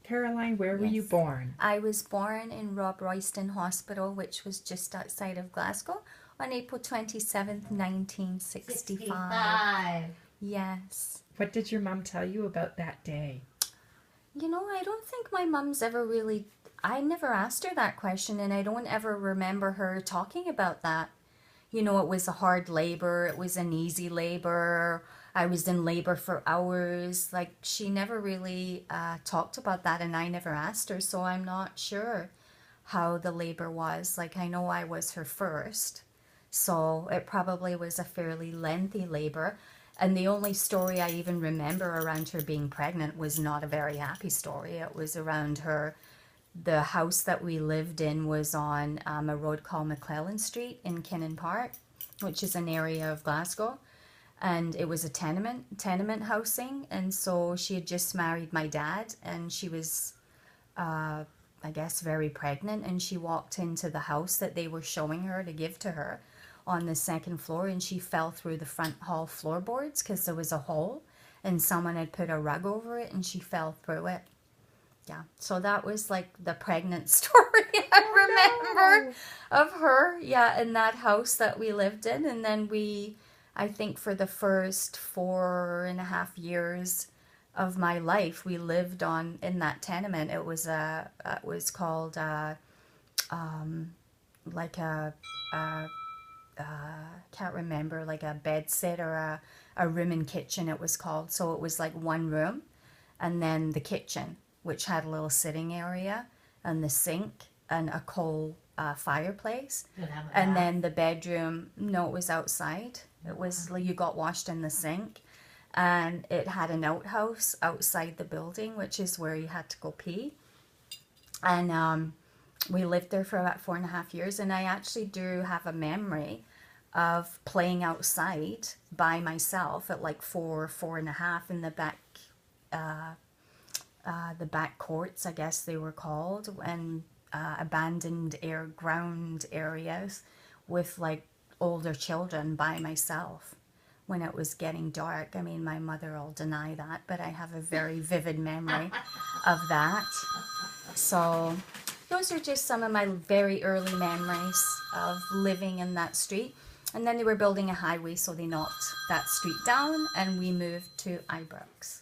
Caroline, where were you Yes. born? I was born in Rob Royston Hospital, which was just outside of Glasgow, on April 27th, 1965. Yes. What did your mom tell you about that day? You know, I don't think my mum's ever really, I never asked her that question, and I don't ever remember her talking about that. You know, it was a hard labor, it was an easy labor, I was in labor for hours. Like, she never really talked about that, and I never asked her, so I'm not sure how the labor was. Like, I know I was her first, so it probably was a fairly lengthy labor. And the only story I even remember around her being pregnant was not a very happy story. It was around her, the house that we lived in was on a road called McClellan Street in Kinnan Park, which is an area of Glasgow. And it was a tenement housing. And so she had just married my dad, and she was, I guess, very pregnant. And she walked into the house that they were showing her to give to her on the second floor, and she fell through the front hall floorboards because there was a hole and someone had put a rug over it, and she fell through it. Yeah, so that was like the pregnant story I remember of her. Yeah, in that house that we lived in. And then we, I think for the first 4.5 years of my life, we lived in that tenement. It was it was called like a can't remember, like a bed set or a room and kitchen it was called. So it was like one room, and then the kitchen, which had a little sitting area and the sink and a coal fireplace. And then the bedroom, no, it was outside. It was like you got washed in the sink, and it had an outhouse outside the building, which is where you had to go pee. And we lived there for about 4.5 years, and I actually do have a memory of playing outside by myself at like 4.5 in the back courts, I guess they were called, and abandoned ground areas with like older children by myself when it was getting dark. I mean, my mother will deny that, but I have a very vivid memory of that. So those are just some of my very early memories of living in that street. And then they were building a highway, so they knocked that street down, and we moved to Ibrox.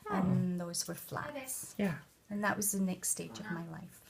And those were flats. Yeah. And that was the next stage of my life.